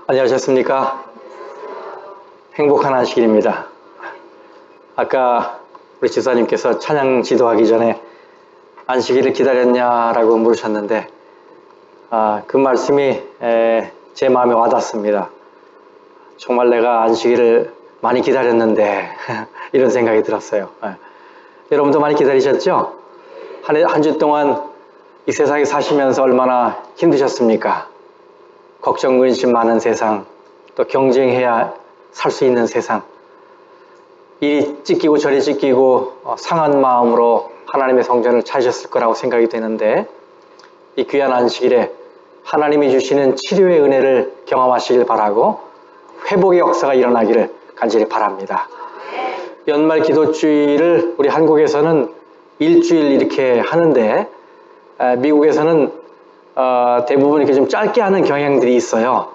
안녕하셨습니까? 행복한 안식일입니다. 아까 우리 지사님께서 찬양 지도하기 전에 안식일을 기다렸냐라고 물으셨는데 그 말씀이 제 마음에 와닿습니다. 정말 내가 안식일을 많이 기다렸는데 이런 생각이 들었어요. 여러분도 많이 기다리셨죠? 한 주 동안 이 세상에 사시면서 얼마나 힘드셨습니까? 걱정, 근심 많은 세상, 또 경쟁해야 살 수 있는 세상, 이리 찢기고 저리 찢기고 상한 마음으로 하나님의 성전을 찾으셨을 거라고 생각이 되는데, 이 귀한 안식일에 하나님이 주시는 치료의 은혜를 경험하시길 바라고 회복의 역사가 일어나기를 간절히 바랍니다. 연말 기도주일을 우리 한국에서는 일주일 이렇게 하는데, 미국에서는 대부분 이렇게 좀 짧게 하는 경향들이 있어요.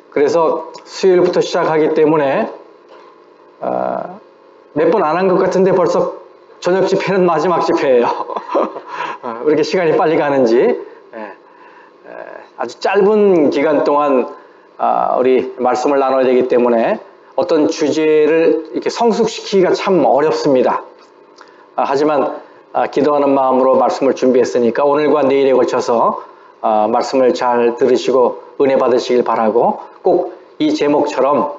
그래서 수요일부터 시작하기 때문에 몇 번 안 한 것 같은데 벌써 저녁 집회는 마지막 집회예요. 왜 이렇게 시간이 빨리 가는지. 아주 짧은 기간 동안 우리 말씀을 나눠야 되기 때문에 어떤 주제를 이렇게 성숙시키기가 참 어렵습니다. 하지만 기도하는 마음으로 말씀을 준비했으니까 오늘과 내일에 걸쳐서 말씀을 잘 들으시고 은혜 받으시길 바라고, 꼭 이 제목처럼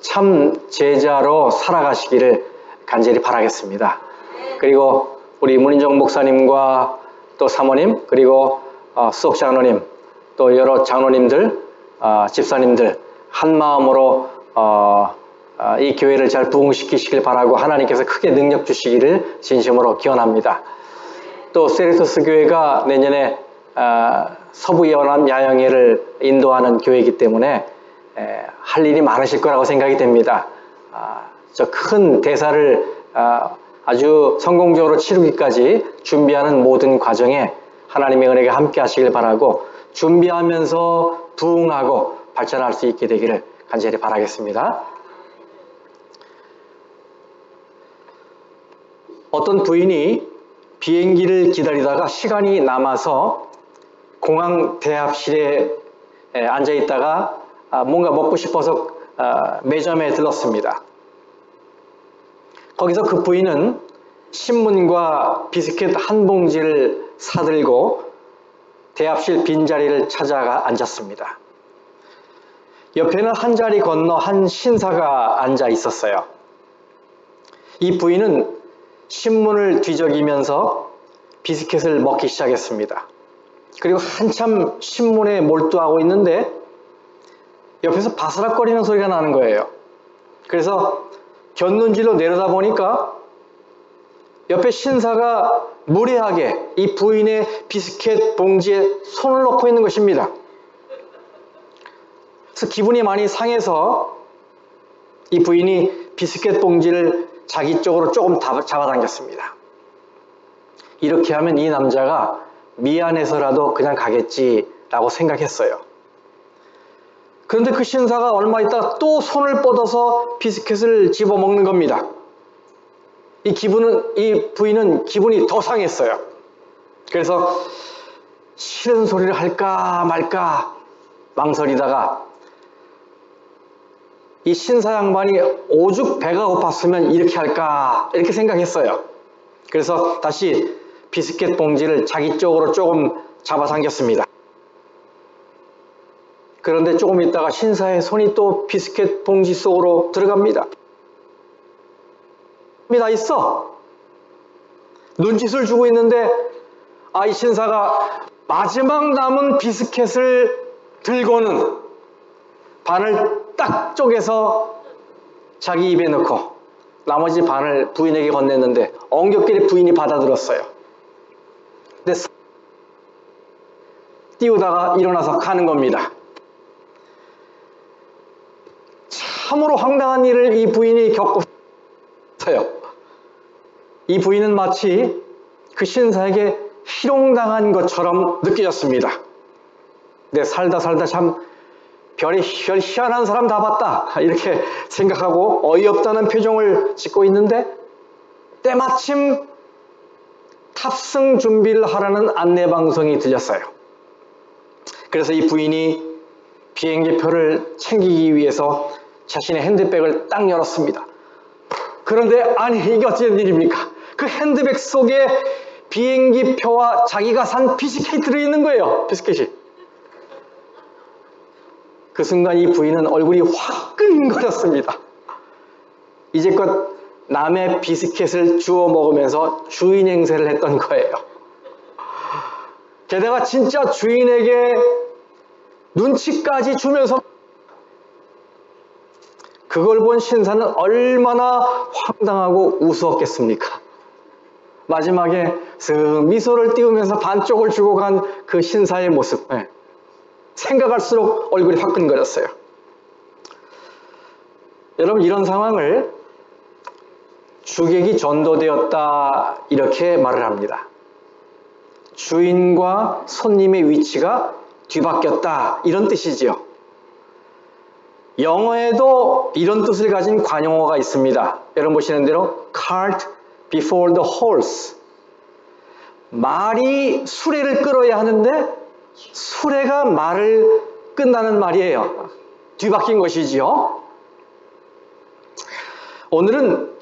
참 제자로 살아가시기를 간절히 바라겠습니다. 그리고 우리 문인정 목사님과 또 사모님, 그리고 수석 장로님, 또 여러 장로님들, 집사님들 한 마음으로 이 교회를 잘 부흥시키시길 바라고 하나님께서 크게 능력 주시기를 진심으로 기원합니다. 또 세리토스 교회가 내년에 서부 연합 야영회를 인도하는 교회이기 때문에 할 일이 많으실 거라고 생각이 됩니다. 저 큰 대사를 아주 성공적으로 치르기까지 준비하는 모든 과정에 하나님의 은혜가 함께 하시길 바라고, 준비하면서 부흥하고 발전할 수 있게 되기를 간절히 바라겠습니다. 어떤 부인이 비행기를 기다리다가 시간이 남아서 공항 대합실에 앉아 있다가 뭔가 먹고 싶어서 매점에 들렀습니다. 거기서 그 부인은 신문과 비스킷 한 봉지를 사들고 대합실 빈자리를 찾아가 앉았습니다. 옆에는 한 자리 건너 한 신사가 앉아 있었어요. 이 부인은 신문을 뒤적이면서 비스킷을 먹기 시작했습니다. 그리고 한참 신문에 몰두하고 있는데 옆에서 바스락거리는 소리가 나는 거예요. 그래서 곁눈질로 내려다보니까 옆에 신사가 무례하게 이 부인의 비스킷 봉지에 손을 넣고 있는 것입니다. 그래서 기분이 많이 상해서 이 부인이 비스킷 봉지를 자기 쪽으로 조금 잡아당겼습니다. 이렇게 하면 이 남자가 미안해서라도 그냥 가겠지라고 생각했어요. 그런데 그 신사가 얼마 있다가 또 손을 뻗어서 비스킷을 집어먹는 겁니다. 이 부인은 기분이 더 상했어요. 그래서 싫은 소리를 할까 말까 망설이다가 이 신사 양반이 오죽 배가 고팠으면 이렇게 할까 이렇게 생각했어요. 그래서 다시 비스킷 봉지를 자기 쪽으로 조금 잡아당겼습니다. 그런데 조금 있다가 신사의 손이 또 비스킷 봉지 속으로 들어갑니다. 다 있어. 눈짓을 주고 있는데 이 신사가 마지막 남은 비스킷을 들고는 반을 딱 쪼개서 자기 입에 넣고 나머지 반을 부인에게 건넸는데 엉겹길에 부인이 받아들었어요. 근데 띄우다가 일어나서 가는 겁니다. 참으로 황당한 일을 이 부인이 겪고 있어요. 이 부인은 마치 그 신사에게 희롱당한 것처럼 느껴졌습니다. 근데 살다 참 별 희한한 사람 다 봤다 이렇게 생각하고 어이없다는 표정을 짓고 있는데 때마침 탑승 준비를 하라는 안내방송이 들렸어요. 그래서 이 부인이 비행기표를 챙기기 위해서 자신의 핸드백을 딱 열었습니다. 그런데 아니 이게 어찌된 일입니까? 그 핸드백 속에 비행기표와 자기가 산 비스킷이 들어있는 거예요. 비스킷이. 그 순간 이 부인은 얼굴이 화끈거렸습니다. 이제껏 남의 비스킷을 주워 먹으면서 주인 행세를 했던 거예요. 게다가 진짜 주인에게 눈치까지 주면서 그걸 본 신사는 얼마나 황당하고 우스웠겠습니까? 마지막에 슥 미소를 띄우면서 반쪽을 주고 간 그 신사의 모습, 생각할수록 얼굴이 화끈거렸어요. 여러분, 이런 상황을 주객이 전도되었다 이렇게 말을 합니다. 주인과 손님의 위치가 뒤바뀌었다 이런 뜻이지요. 영어에도 이런 뜻을 가진 관용어가 있습니다. 여러분 보시는 대로 cart before the horse. 말이 수레를 끌어야 하는데 수레가 말을 끈다는 말이에요. 뒤바뀐 것이지요. 오늘은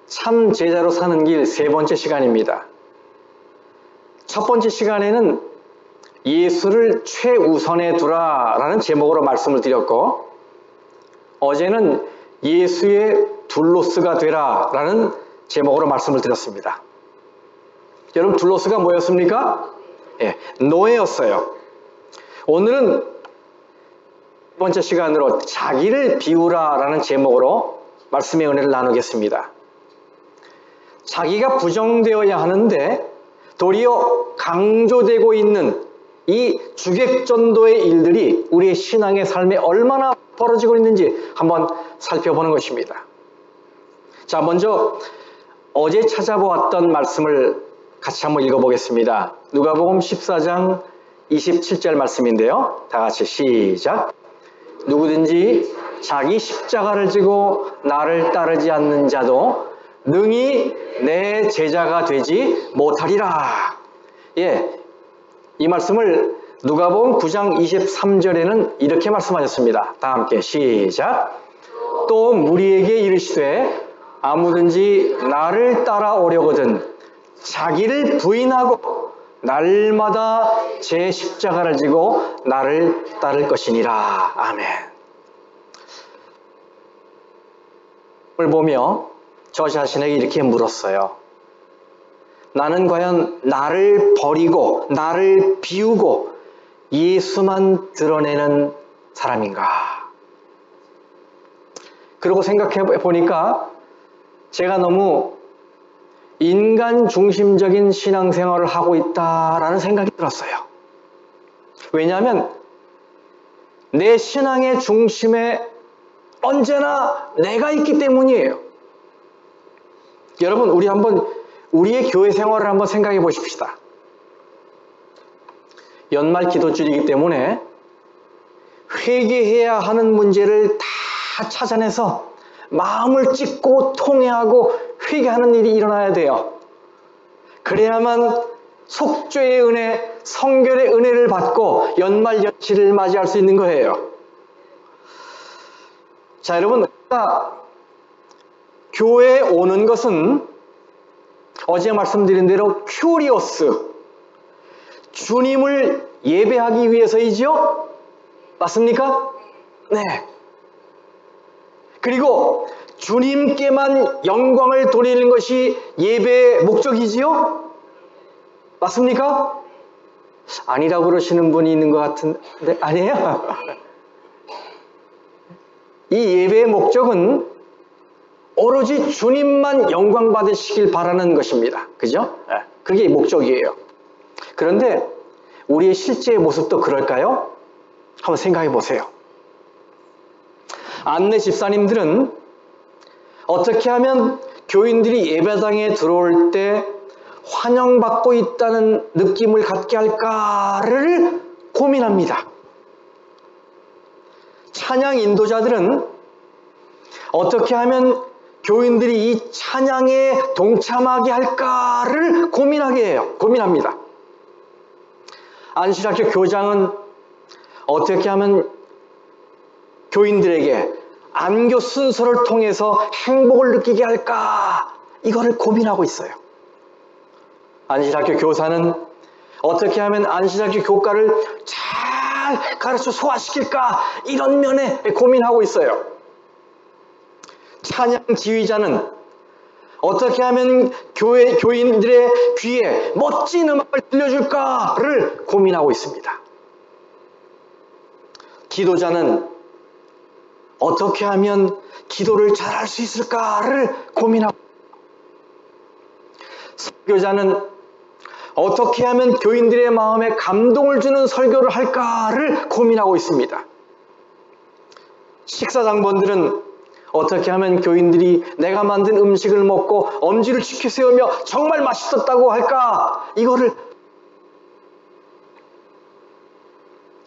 참 제자로 사는 길 세 번째 시간입니다. 첫 번째 시간에는 예수를 최우선에 두라 라는 제목으로 말씀을 드렸고, 어제는 예수의 둘로스가 되라 라는 제목으로 말씀을 드렸습니다. 여러분, 둘로스가 뭐였습니까? 노예였어요. 오늘은 첫 번째 시간으로 자기를 비우라 라는 제목으로 말씀의 은혜를 나누겠습니다. 자기가 부정되어야 하는데 도리어 강조되고 있는 이 주객전도의 일들이 우리의 신앙의 삶에 얼마나 벌어지고 있는지 한번 살펴보는 것입니다. 자, 먼저 어제 찾아보았던 말씀을 같이 한번 읽어보겠습니다. 누가복음 14장 27절 말씀인데요. 다 같이 시작. 누구든지 자기 십자가를 지고 나를 따르지 않는 자도 능히 내 제자가 되지 못하리라. 이 말씀을 누가복음 9장 23절에는 이렇게 말씀하셨습니다. 다 함께 시작. 또 무리에게 이르시되 아무든지 나를 따라오려거든 자기를 부인하고 날마다 제 십자가를 지고 나를 따를 것이니라. 아멘. 을 보며 저 자신에게 이렇게 물었어요. 나는 과연 나를 버리고 나를 비우고 예수만 드러내는 사람인가? 그러고 생각해 보니까 제가 너무 인간 중심적인 신앙생활을 하고 있다라는 생각이 들었어요. 왜냐하면 내 신앙의 중심에 언제나 내가 있기 때문이에요. 여러분, 우리 한번 우리의 교회 생활을 한번 생각해 보십시다. 연말 기도주일이기 때문에 회개해야 하는 문제를 다 찾아내서 마음을 찢고 통회하고 회개하는 일이 일어나야 돼요. 그래야만 속죄의 은혜, 성결의 은혜를 받고 연말 연시를 맞이할 수 있는 거예요. 자, 여러분, 교회에 오는 것은 어제 말씀드린 대로 큐리오스, 주님을 예배하기 위해서이지요? 맞습니까? 네. 그리고 주님께만 영광을 돌리는 것이 예배의 목적이지요? 맞습니까? 아니라고 그러시는 분이 있는 것 같은데, 아니에요? 이 예배의 목적은 오로지 주님만 영광 받으시길 바라는 것입니다. 그죠? 그게 목적이에요. 그런데 우리의 실제의 모습도 그럴까요? 한번 생각해 보세요. 안내 집사님들은 어떻게 하면 교인들이 예배당에 들어올 때 환영받고 있다는 느낌을 갖게 할까를 고민합니다. 찬양 인도자들은 어떻게 하면 교인들이 이 찬양에 동참하게 할까를 고민합니다. 안식학교 교장은 어떻게 하면 교인들에게 안교 순서를 통해서 행복을 느끼게 할까? 이거를 고민하고 있어요. 안신학교 교사는 어떻게 하면 안신학교 교과를 잘 가르쳐 소화시킬까? 이런 면에 고민하고 있어요. 찬양 지휘자는 어떻게 하면 교인들의 귀에 멋진 음악을 들려줄까를 고민하고 있습니다. 기도자는 어떻게 하면 기도를 잘할 수 있을까를 고민하고, 설교자는 어떻게 하면 교인들의 마음에 감동을 주는 설교를 할까를 고민하고 있습니다. 식사장본들은 어떻게 하면 교인들이 내가 만든 음식을 먹고 엄지를 치켜 세우며 정말 맛있었다고 할까? 이거를.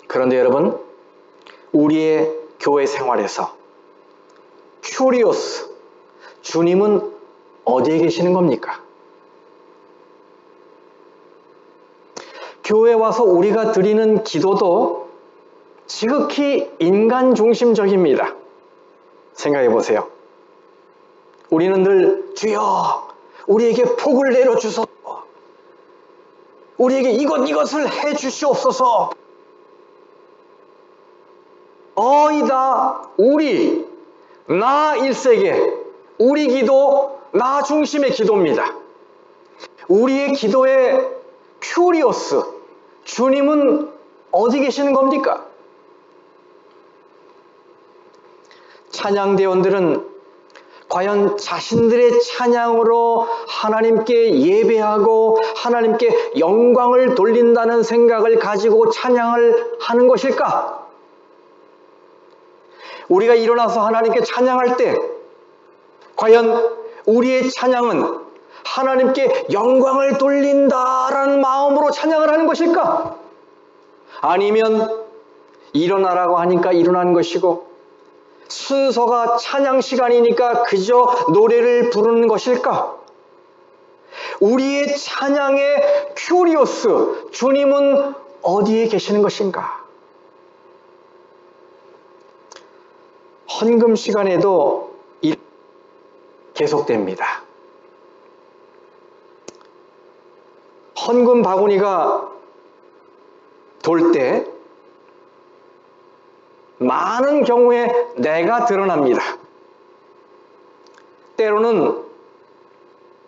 그런데 여러분, 우리의 교회 생활에서 큐리오스, 주님은 어디에 계시는 겁니까? 교회에 와서 우리가 드리는 기도도 지극히 인간 중심적입니다. 생각해 보세요. 우리는 늘 주여 우리에게 복을 내려주소서, 우리에게 이것을 해 주시옵소서, 어이다 우리 나 1세계, 우리 기도 나 중심의 기도입니다. 우리의 기도의 큐리오스, 주님은 어디 계시는 겁니까? 찬양대원들은 과연 자신들의 찬양으로 하나님께 예배하고 하나님께 영광을 돌린다는 생각을 가지고 찬양을 하는 것일까? 우리가 일어나서 하나님께 찬양할 때 과연 우리의 찬양은 하나님께 영광을 돌린다라는 마음으로 찬양을 하는 것일까? 아니면 일어나라고 하니까 일어나는 것이고 순서가 찬양 시간이니까 그저 노래를 부르는 것일까? 우리의 찬양의 큐리오스, 주님은 어디에 계시는 것인가? 헌금 시간에도 계속됩니다. 헌금 바구니가 돌 때 많은 경우에 내가 드러납니다. 때로는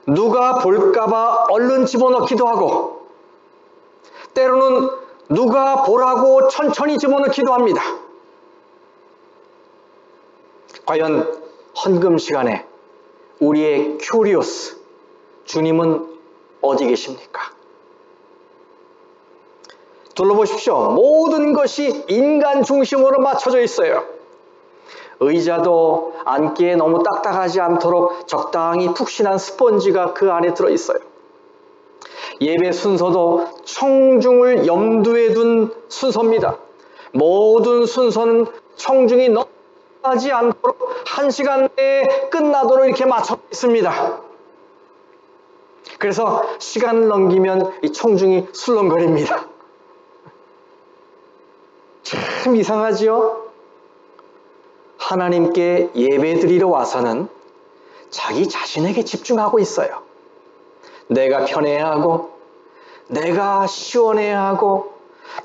누가 볼까봐 얼른 집어넣기도 하고, 때로는 누가 보라고 천천히 집어넣기도 합니다. 과연 헌금 시간에 우리의 큐리오스, 주님은 어디 계십니까? 둘러보십시오. 모든 것이 인간 중심으로 맞춰져 있어요. 의자도 앉기에 너무 딱딱하지 않도록 적당히 푹신한 스펀지가 그 안에 들어있어요. 예배 순서도 청중을 염두에 둔 순서입니다. 모든 순서는 청중이 너무 하지 않도록 1시간 내에 끝나도록 이렇게 맞춰 있습니다. 그래서 시간을 넘기면 이 청중이 술렁거립니다. 참 이상하지요? 하나님께 예배드리러 와서는 자기 자신에게 집중하고 있어요. 내가 편해야 하고, 내가 시원해야 하고,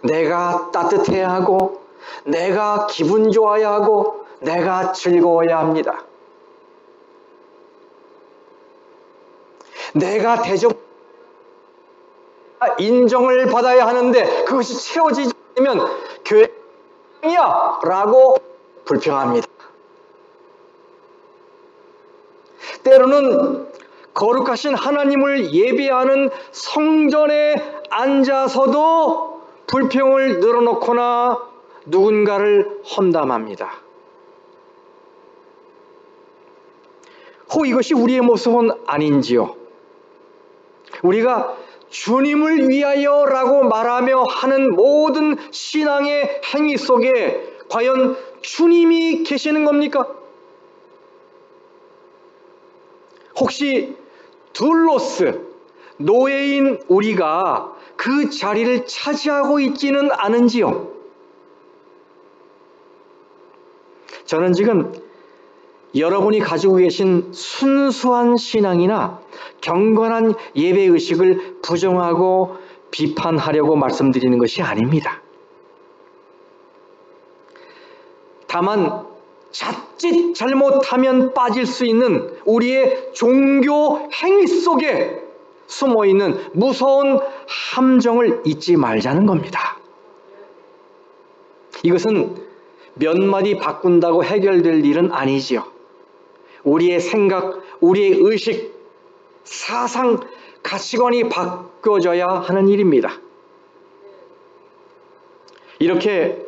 내가 따뜻해야 하고, 내가 기분 좋아야 하고, 내가 즐거워야 합니다. 내가 대접, 인정을 받아야 하는데 그것이 채워지지 않으면 교회야 라고 불평합니다. 때로는 거룩하신 하나님을 예배하는 성전에 앉아서도 불평을 늘어놓거나 누군가를 험담합니다. 혹 이것이 우리의 모습은 아닌지요? 우리가 주님을 위하여 라고 말하며 하는 모든 신앙의 행위 속에 과연 주님이 계시는 겁니까? 혹시 둘로스, 노예인 우리가 그 자리를 차지하고 있지는 않은지요? 저는 지금 여러분이 가지고 계신 순수한 신앙이나 경건한 예배의식을 부정하고 비판하려고 말씀드리는 것이 아닙니다. 다만 자칫 잘못하면 빠질 수 있는 우리의 종교 행위 속에 숨어있는 무서운 함정을 잊지 말자는 겁니다. 이것은 몇 마디 바꾼다고 해결될 일은 아니지요. 우리의 생각, 우리의 의식, 사상, 가치관이 바뀌어져야 하는 일입니다. 이렇게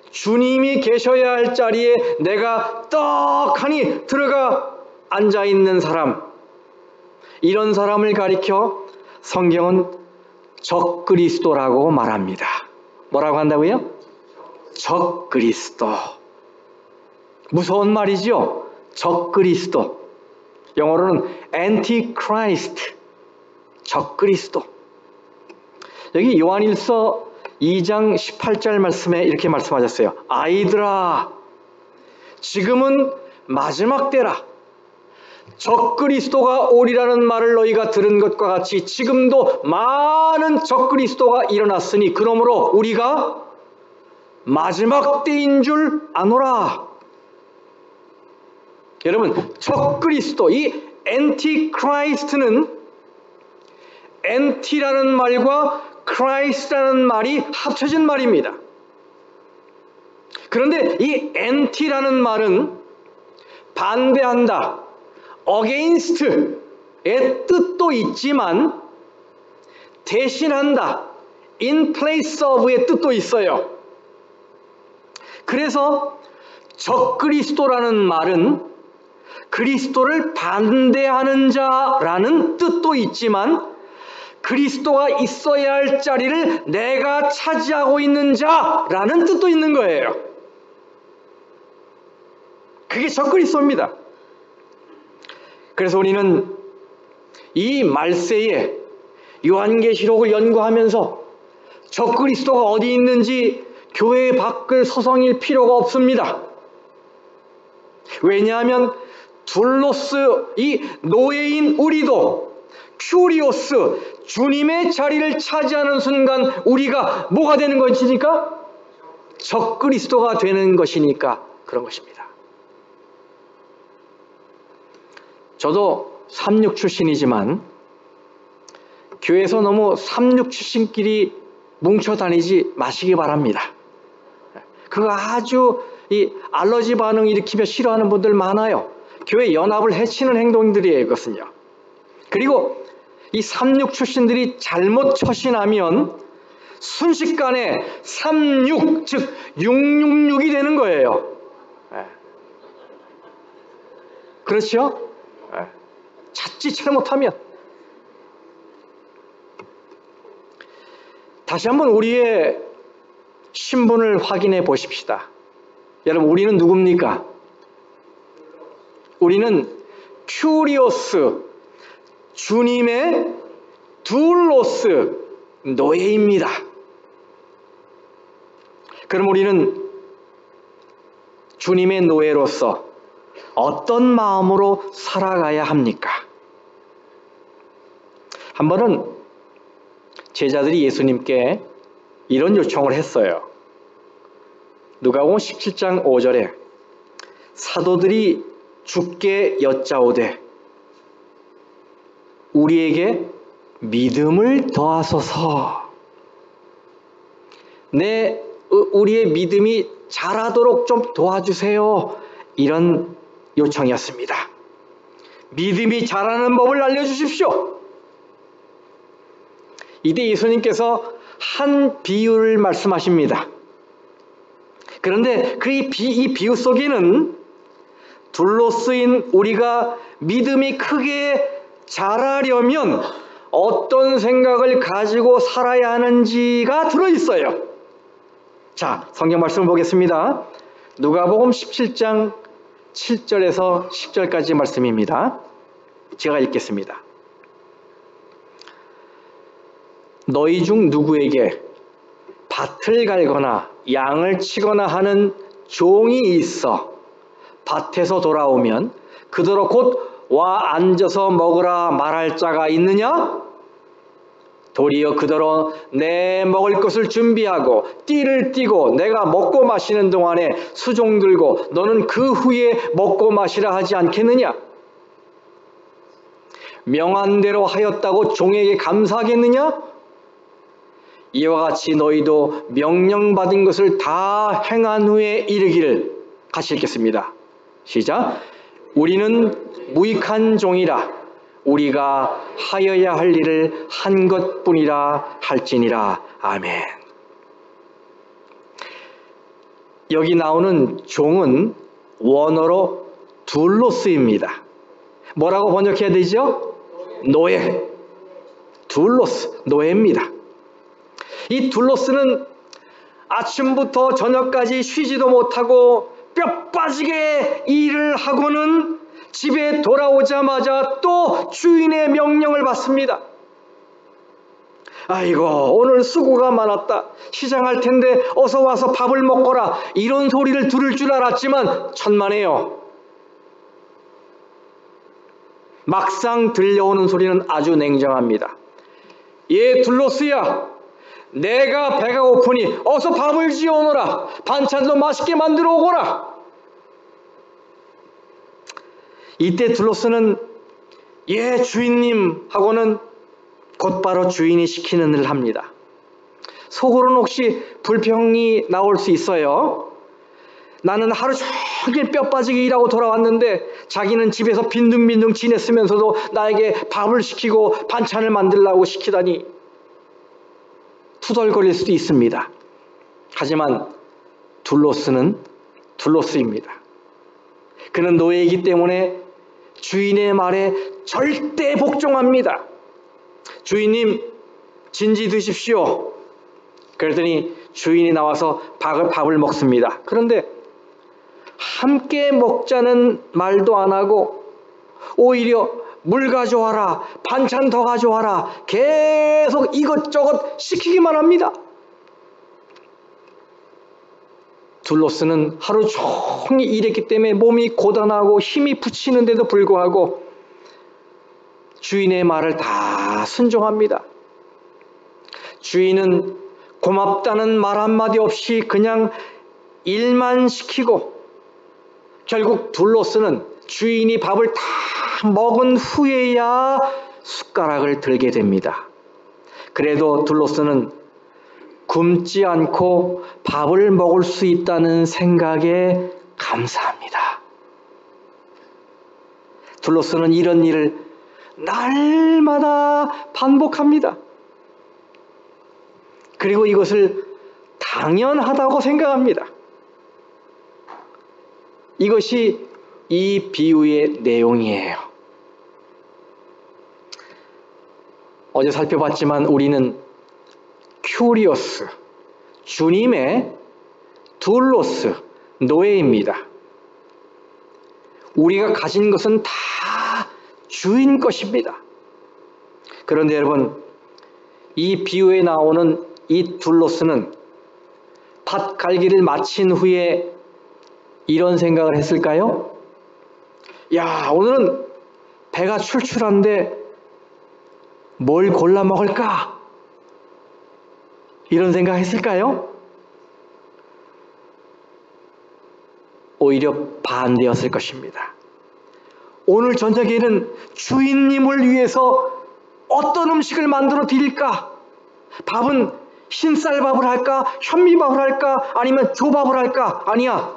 주님이 계셔야 할 자리에 내가 떡하니 들어가 앉아있는 사람, 이런 사람을 가리켜 성경은 적그리스도라고 말합니다. 뭐라고 한다고요? 적그리스도. 무서운 말이죠. 적그리스도. 영어로는 Antichrist. 적그리스도. 여기 요한일서 2장 18절 말씀에 이렇게 말씀하셨어요. 아이들아, 지금은 마지막 때라. 적그리스도가 오리라는 말을 너희가 들은 것과 같이 지금도 많은 적그리스도가 일어났으니 그러므로 우리가 마지막 때인 줄 아노라. 여러분, 적그리스도, 이 엔티크라이스트는 엔티라는 말과 크라이스트라는 말이 합쳐진 말입니다. 그런데 이 엔티라는 말은 반대한다, against의 뜻도 있지만 대신한다, in place of의 뜻도 있어요. 그래서 적그리스도라는 말은 그리스도를 반대하는 자라는 뜻도 있지만 그리스도가 있어야 할 자리를 내가 차지하고 있는 자라는 뜻도 있는 거예요. 그게 적그리스도입니다. 그래서 우리는 이 말세에 요한계시록을 연구하면서 적그리스도가 어디 있는지 교회 밖을 서성일 필요가 없습니다. 왜냐하면 둘로스, 이 노예인 우리도 큐리오스, 주님의 자리를 차지하는 순간 우리가 뭐가 되는 것이니까? 적그리스도가 되는 것이니까 그런 것입니다. 저도 36 출신이지만 교회에서 너무 36 출신끼리 뭉쳐 다니지 마시기 바랍니다. 그거 아주 이 알러지 반응 일으키며 싫어하는 분들 많아요. 교회 연합을 해치는 행동들이에요, 이것은요. 그리고 이 36 출신들이 잘못 처신하면 순식간에 36, 즉 666이 되는 거예요. 그렇죠? 자칫 잘못하면. 다시 한번 우리의 신분을 확인해 보십시다. 여러분, 우리는 누굽니까? 우리는 큐리오스, 주님의 둘로스, 노예입니다. 그럼 우리는 주님의 노예로서 어떤 마음으로 살아가야 합니까? 한 번은 제자들이 예수님께 이런 요청을 했어요. 누가복음 17장 5절에 사도들이 주께 여짜오되 우리에게 믿음을 더하소서. 우리의 믿음이 자라도록 좀 도와주세요. 이런 요청이었습니다. 믿음이 자라는 법을 알려주십시오. 이때 예수님께서 한 비유를 말씀하십니다. 그런데 이 비유 속에는 둘로 쓰인 우리가 믿음이 크게 자라려면 어떤 생각을 가지고 살아야 하는지가 들어있어요. 자, 성경 말씀을 보겠습니다. 누가복음 17장 7절에서 10절까지 말씀입니다. 제가 읽겠습니다. 너희 중 누구에게 밭을 갈거나 양을 치거나 하는 종이 있어 밭에서 돌아오면 그대로 곧 와 앉아서 먹으라 말할 자가 있느냐? 도리어 그대로 내 먹을 것을 준비하고 띠를 띠고 내가 먹고 마시는 동안에 수종 들고 너는 그 후에 먹고 마시라 하지 않겠느냐? 명한 대로 하였다고 종에게 감사하겠느냐? 이와 같이 너희도 명령받은 것을 다 행한 후에 이르기를. 같이 읽겠습니다. 시작. 우리는 무익한 종이라 우리가 하여야 할 일을 한 것뿐이라 할지니라. 아멘. 여기 나오는 종은 원어로 둘로스입니다. 뭐라고 번역해야 되죠? 노예. 둘로스, 노예입니다. 이 둘로스는 아침부터 저녁까지 쉬지도 못하고 뼈 빠지게 일을 하고는 집에 돌아오자마자 또 주인의 명령을 받습니다. 아이고 오늘 수고가 많았다. 시장할 텐데 어서 와서 밥을 먹거라. 이런 소리를 들을 줄 알았지만 천만에요. 막상 들려오는 소리는 아주 냉정합니다. 예, 둘로스야. 내가 배가 고프니 어서 밥을 지어오너라. 반찬도 맛있게 만들어 오거라. 이때 둘로스는 예 주인님 하고는 곧바로 주인이 시키는 일을 합니다. 속으로는 혹시 불평이 나올 수 있어요. 나는 하루 종일 뼈 빠지게 일하고 돌아왔는데 자기는 집에서 빈둥빈둥 지냈으면서도 나에게 밥을 시키고 반찬을 만들라고 시키다니 투덜거릴 수도 있습니다. 하지만 둘로스는 둘로스입니다. 그는 노예이기 때문에 주인의 말에 절대 복종합니다. 주인님 진지 드십시오. 그랬더니 주인이 나와서 밥을 먹습니다. 그런데 함께 먹자는 말도 안 하고 오히려 물 가져와라, 반찬 더 가져와라, 계속 이것저것 시키기만 합니다. 둘로스는 하루 종일 일했기 때문에 몸이 고단하고 힘이 붙이는데도 불구하고 주인의 말을 다 순종합니다. 주인은 고맙다는 말 한마디 없이 그냥 일만 시키고 결국 둘로스는 주인이 밥을 다 먹은 후에야 숟가락을 들게 됩니다. 그래도 둘로스는 굶지 않고 밥을 먹을 수 있다는 생각에 감사합니다. 둘로스는 이런 일을 날마다 반복합니다. 그리고 이것을 당연하다고 생각합니다. 이것이 이 비유의 내용이에요. 어제 살펴봤지만 우리는 큐리오스, 주님의 둘로스, 노예입니다. 우리가 가진 것은 다 주인 것입니다. 그런데 여러분, 이 비유에 나오는 이 둘로스는 밭 갈기를 마친 후에 이런 생각을 했을까요? 야, 오늘은 배가 출출한데 뭘 골라 먹을까? 이런 생각 했을까요? 오히려 반대였을 것입니다. 오늘 저녁에는 주인님을 위해서 어떤 음식을 만들어 드릴까? 밥은 흰쌀밥을 할까? 현미밥을 할까? 아니면 조밥을 할까? 아니야.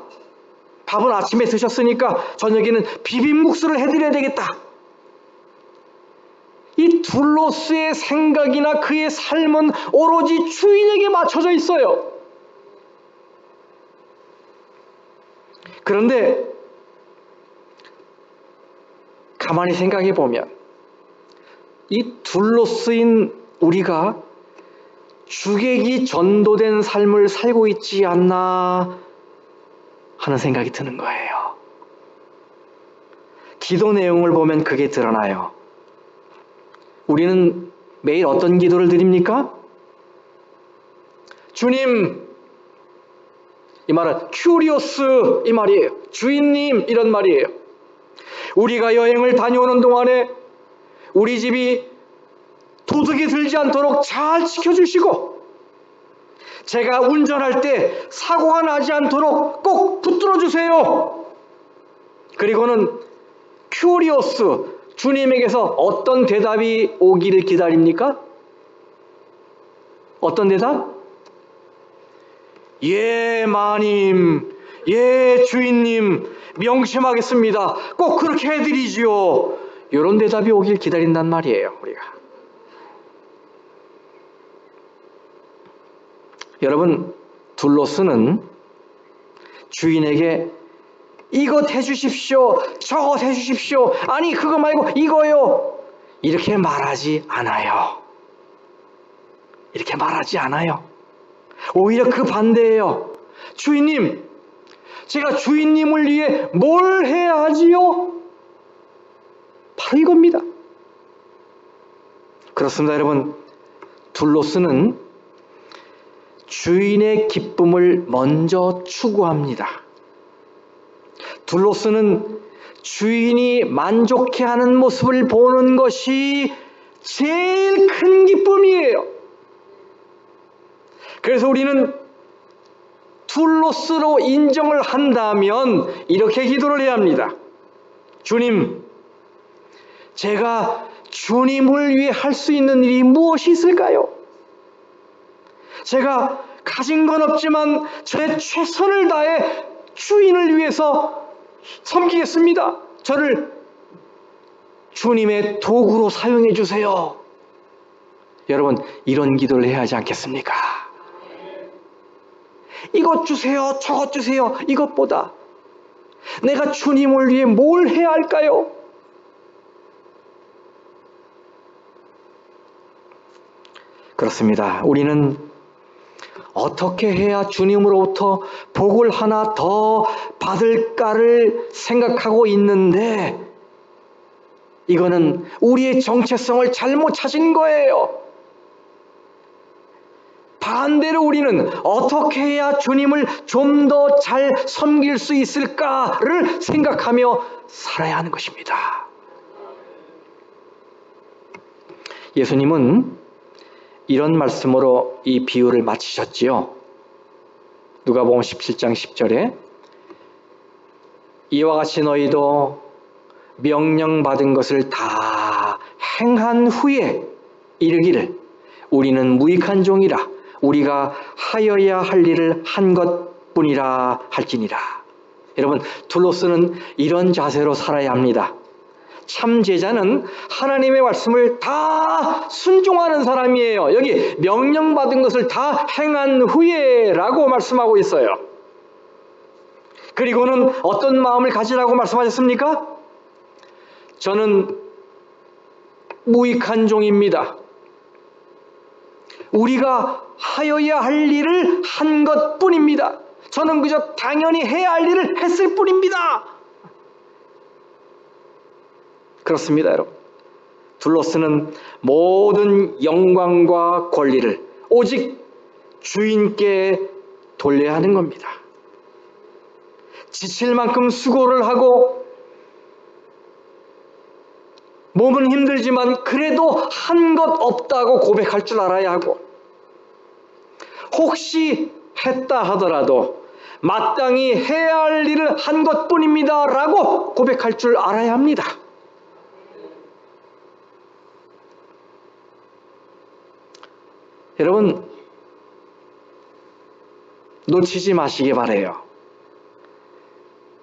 밥은 아침에 드셨으니까 저녁에는 비빔국수를 해드려야 되겠다. 이 둘로스의 생각이나 그의 삶은 오로지 주인에게 맞춰져 있어요. 그런데 가만히 생각해 보면 이 둘로스인 우리가 주객이 전도된 삶을 살고 있지 않나 하는 생각이 드는 거예요. 기도 내용을 보면 그게 드러나요. 우리는 매일 어떤 기도를 드립니까? 주님, 이 말은 큐리오스 이 말이에요. 주인님 이런 말이에요. 우리가 여행을 다녀오는 동안에 우리 집이 도둑이 들지 않도록 잘 지켜주시고, 제가 운전할 때 사고가 나지 않도록 꼭 붙들어 주세요. 그리고는 큐리오스, 주님에게서 어떤 대답이 오기를 기다립니까? 어떤 대답? 예, 마님, 예, 주인님, 명심하겠습니다. 꼭 그렇게 해드리지요. 이런 대답이 오길 기다린단 말이에요, 우리가. 여러분, 둘로스는 주인에게 이것 해주십시오, 저것 해주십시오, 아니 그거 말고 이거요, 이렇게 말하지 않아요. 이렇게 말하지 않아요. 오히려 그 반대예요. 주인님, 제가 주인님을 위해 뭘 해야 하지요? 바로 이겁니다. 그렇습니다, 여러분. 둘로스는 주인의 기쁨을 먼저 추구합니다. 둘로스는 주인이 만족해하는 모습을 보는 것이 제일 큰 기쁨이에요. 그래서 우리는 둘로스로 인정을 한다면 이렇게 기도를 해야 합니다. 주님, 제가 주님을 위해 할 수 있는 일이 무엇이 있을까요? 제가 가진 건 없지만 저의 최선을 다해 주인을 위해서 섬기겠습니다. 저를 주님의 도구로 사용해 주세요. 여러분, 이런 기도를 해야 하지 않겠습니까? 이것 주세요, 저것 주세요, 이것보다 내가 주님을 위해 뭘 해야 할까요? 그렇습니다. 우리는 어떻게 해야 주님으로부터 복을 하나 더 받을까를 생각하고 있는데, 이거는 우리의 정체성을 잘못 찾은 거예요. 반대로 우리는 어떻게 해야 주님을 좀 더 잘 섬길 수 있을까를 생각하며 살아야 하는 것입니다. 예수님은 이런 말씀으로 이 비유를 마치셨지요. 누가복음 17장 10절에 이와 같이 너희도 명령받은 것을 다 행한 후에 이르기를 우리는 무익한 종이라 우리가 하여야 할 일을 한 것뿐이라 할지니라. 여러분, 둘로스는 이런 자세로 살아야 합니다. 참 제자는 하나님의 말씀을 다 순종하는 사람이에요. 여기 명령받은 것을 다 행한 후에 라고 말씀하고 있어요. 그리고는 어떤 마음을 가지라고 말씀하셨습니까? 저는 무익한 종입니다. 우리가 하여야 할 일을 한 것뿐입니다. 저는 그저 당연히 해야 할 일을 했을 뿐입니다. 그렇습니다, 여러분. 둘로스는 모든 영광과 권리를 오직 주인께 돌려야 하는 겁니다. 지칠 만큼 수고를 하고 몸은 힘들지만 그래도 한 것 없다고 고백할 줄 알아야 하고, 혹시 했다 하더라도 마땅히 해야 할 일을 한 것뿐입니다 라고 고백할 줄 알아야 합니다. 여러분, 놓치지 마시기 바라요.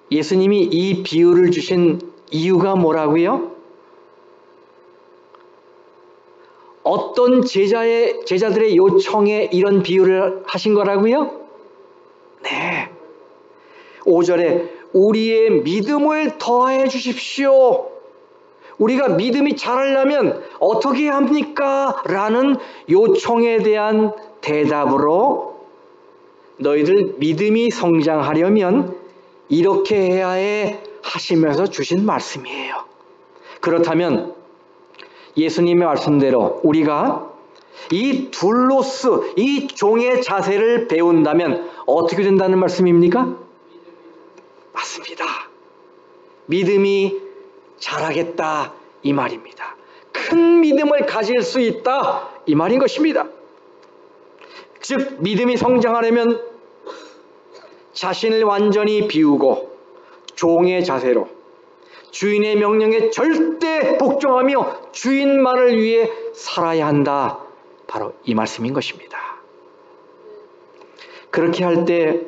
예수님이 이 비유를 주신 이유가 뭐라고요? 어떤 제자들의 요청에 이런 비유를 하신 거라고요? 네. 5절에 우리의 믿음을 더해 주십시오. 우리가 믿음이 자라려면 어떻게 해야 합니까? 라는 요청에 대한 대답으로 너희들 믿음이 성장하려면 이렇게 해야 해 하시면서 주신 말씀이에요. 그렇다면 예수님의 말씀대로 우리가 이 둘로스, 이 종의 자세를 배운다면 어떻게 된다는 말씀입니까? 맞습니다. 믿음이 자라겠다 이 말입니다. 큰 믿음을 가질 수 있다 이 말인 것입니다. 즉 믿음이 성장하려면 자신을 완전히 비우고 종의 자세로 주인의 명령에 절대 복종하며 주인만을 위해 살아야 한다. 바로 이 말씀인 것입니다. 그렇게 할 때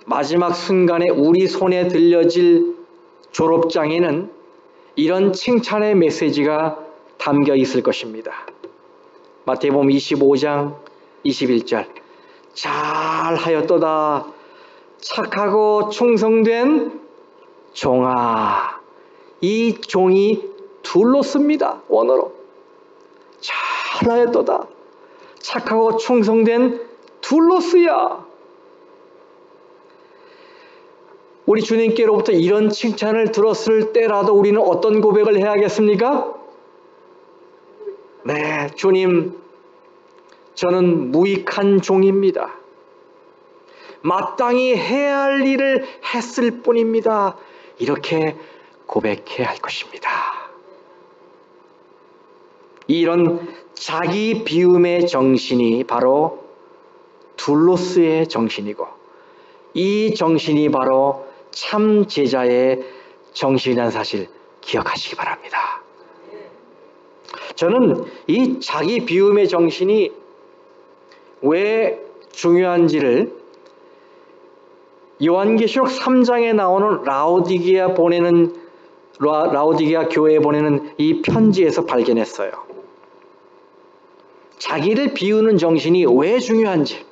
마지막 순간에 우리 손에 들려질 졸업장에는 이런 칭찬의 메시지가 담겨 있을 것입니다. 마태복음 25장 21절 잘하였도다 착하고 충성된 종아. 이 종이 둘로스입니다. 원어로 잘하였도다 착하고 충성된 둘로스야. 우리 주님께로부터 이런 칭찬을 들었을 때라도 우리는 어떤 고백을 해야겠습니까? 네, 주님, 저는 무익한 종입니다. 마땅히 해야 할 일을 했을 뿐입니다. 이렇게 고백해야 할 것입니다. 이런 자기 비움의 정신이 바로 둘로스의 정신이고 이 정신이 바로 참 제자의 정신이라는 사실 기억하시기 바랍니다. 저는 이 자기 비움의 정신이 왜 중요한지를 요한계시록 3장에 나오는 라오디게아 교회에 보내는 이 편지에서 발견했어요. 자기를 비우는 정신이 왜 중요한지.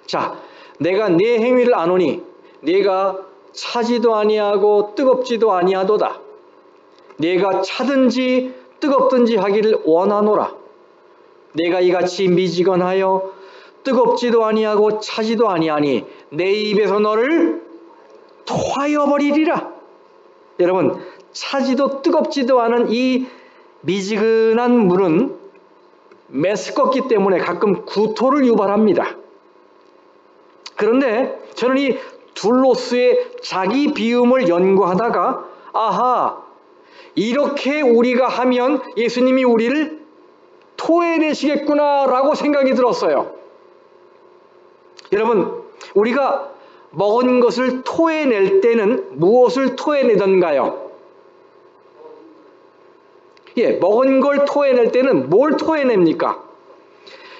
자, 내가 내 행위를 아노니 네가 차지도 아니하고 뜨겁지도 아니하도다. 네가 차든지 뜨겁든지 하기를 원하노라. 내가 이같이 미지근하여 뜨겁지도 아니하고 차지도 아니하니 내 입에서 너를 토하여 버리리라. 여러분, 차지도 뜨겁지도 않은 이 미지근한 물은 메스껍기 때문에 가끔 구토를 유발합니다. 그런데 저는 이 둘로스의 자기 비움을 연구하다가 아하, 이렇게 우리가 하면 예수님이 우리를 토해내시겠구나 라고 생각이 들었어요. 여러분, 우리가 먹은 것을 토해낼 때는 무엇을 토해내던가요? 먹은 걸 토해낼 때는 뭘 토해냅니까?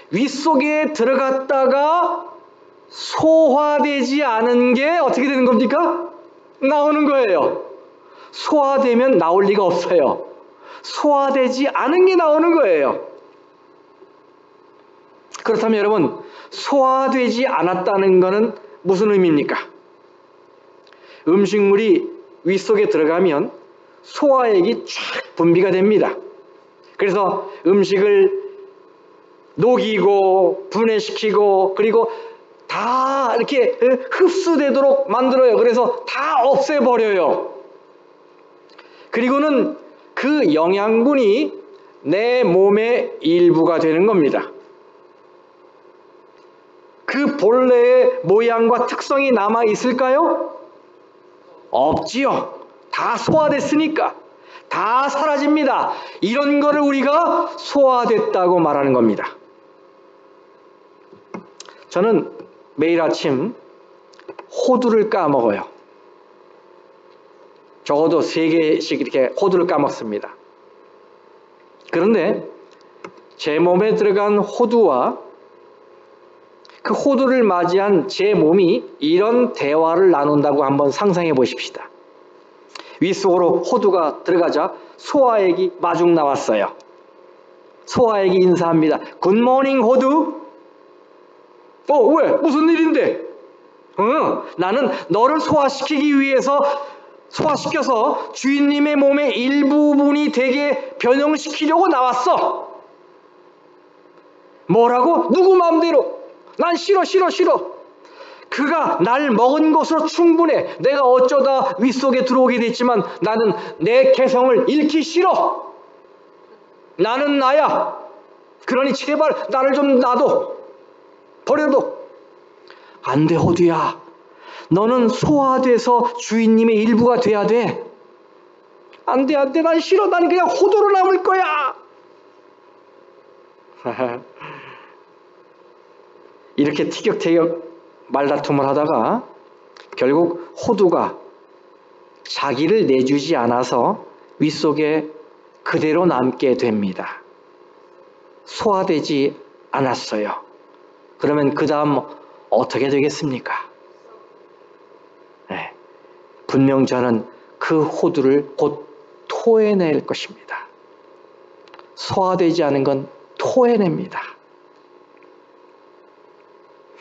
윗속에 들어갔다가 소화되지 않은 게 어떻게 되는 겁니까? 나오는 거예요. 소화되면 나올 리가 없어요. 소화되지 않은 게 나오는 거예요. 그렇다면 여러분, 소화되지 않았다는 것은 무슨 의미입니까? 음식물이 윗속에 들어가면 소화액이 쫙 분비가 됩니다. 그래서 음식을 녹이고 분해시키고 그리고 다 이렇게 흡수되도록 만들어요. 그래서 다 없애버려요. 그리고는 그 영양분이 내 몸의 일부가 되는 겁니다. 그 본래의 모양과 특성이 남아 있을까요? 없지요. 다 소화됐으니까. 다 사라집니다. 이런 거를 우리가 소화됐다고 말하는 겁니다. 저는 매일 아침 호두를 까먹어요. 적어도 3개씩 이렇게 호두를 까먹습니다. 그런데 제 몸에 들어간 호두와 그 호두를 맞이한 제 몸이 이런 대화를 나눈다고 한번 상상해 보십시다. 윗속으로 호두가 들어가자 소화액이 마중 나왔어요. 소화액이 인사합니다. 굿모닝 호두. 왜? 무슨 일인데? 나는 너를 소화시켜서 주인님의 몸의 일부분이 되게 변형시키려고 나왔어. 뭐라고? 누구 마음대로? 난 싫어. 그가 날 먹은 것으로 충분해. 내가 어쩌다 윗속에 들어오게 됐지만 나는 내 개성을 잃기 싫어. 나는 나야. 그러니 제발 나를 좀 놔둬. 버려둬. 안 돼, 호두야. 너는 소화돼서 주인님의 일부가 돼야 돼. 안 돼, 안 돼. 난 싫어. 난 그냥 호두로 남을 거야. 이렇게 티격태격 말다툼을 하다가 결국 호두가 자기를 내주지 않아서 윗속에 그대로 남게 됩니다. 소화되지 않았어요. 그러면 그 다음 어떻게 되겠습니까? 네. 분명 저는 그 호두를 곧 토해낼 것입니다. 소화되지 않은 건 토해냅니다.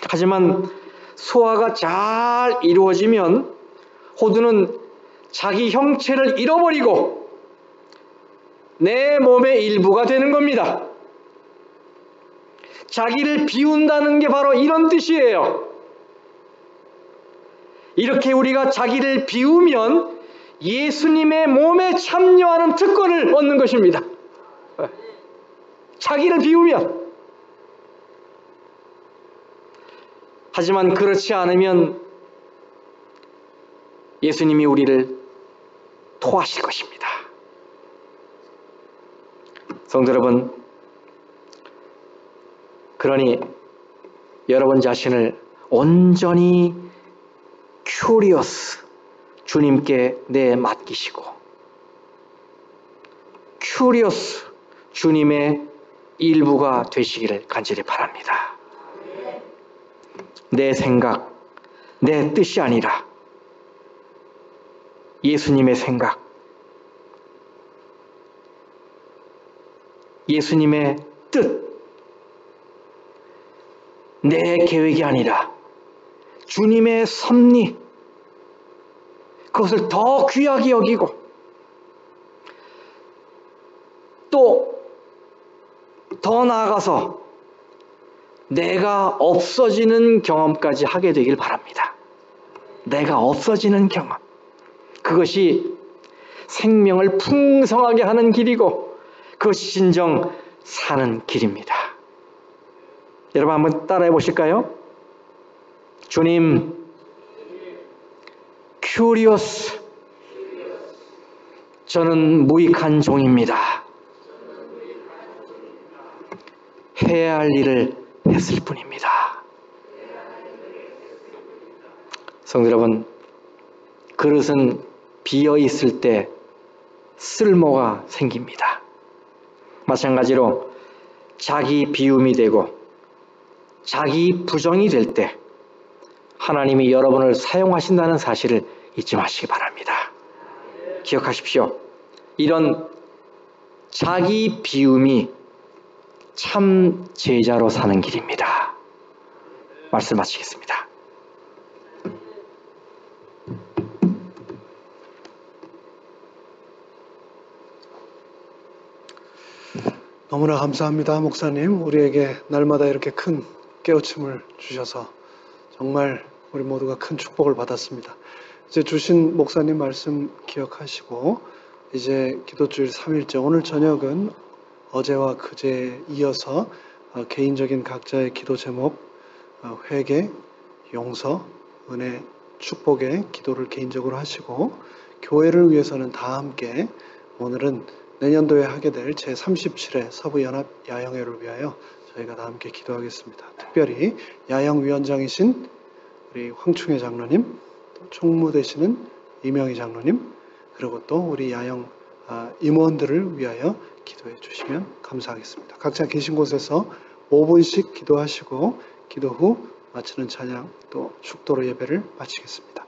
하지만 소화가 잘 이루어지면 호두는 자기 형체를 잃어버리고 내 몸의 일부가 되는 겁니다. 자기를 비운다는 게 바로 이런 뜻이에요. 이렇게 우리가 자기를 비우면 예수님의 몸에 참여하는 특권을 얻는 것입니다. 자기를 비우면. 하지만 그렇지 않으면 예수님이 우리를 토하실 것입니다. 성도 여러분, 그러니 여러분 자신을 온전히 큐리오스, 주님께 맡기시고 큐리오스, 주님의 일부가 되시기를 간절히 바랍니다. 내 생각, 내 뜻이 아니라 예수님의 생각, 예수님의 뜻, 내 계획이 아니라 주님의 섭리, 그것을 더 귀하게 여기고 또 더 나아가서 내가 없어지는 경험까지 하게 되길 바랍니다. 내가 없어지는 경험. 그것이 생명을 풍성하게 하는 길이고 그것이 진정 사는 길입니다. 여러분 한번 따라해 보실까요? 주님, 큐리오스, 저는 무익한 종입니다. 해야 할 일을 했을 뿐입니다. 성도 여러분, 그릇은 비어 있을 때 쓸모가 생깁니다. 마찬가지로 자기 비움이 되고 자기 부정이 될 때 하나님이 여러분을 사용하신다는 사실을 잊지 마시기 바랍니다. 기억하십시오. 이런 자기 비움이 참 제자로 사는 길입니다. 말씀 마치겠습니다. 너무나 감사합니다, 목사님. 우리에게 날마다 이렇게 큰 깨우침을 주셔서 정말 우리 모두가 큰 축복을 받았습니다. 이제 주신 목사님 말씀 기억하시고 이제 기도주일 3일째 오늘 저녁은 어제와 그제에 이어서 개인적인 각자의 기도 제목, 회개, 용서, 은혜, 축복의 기도를 개인적으로 하시고 교회를 위해서는 다 함께 오늘은 내년도에 하게 될 제37회 서부연합 야영회를 위하여 저희가 다 함께 기도하겠습니다. 특별히 야영위원장이신 우리 황충혜 장로님, 또 총무되시는 이명희 장로님, 그리고 또 우리 야영 임원들을 위하여 기도해 주시면 감사하겠습니다. 각자 계신 곳에서 5분씩 기도하시고 기도 후 마치는 찬양 또 축도로 예배를 마치겠습니다.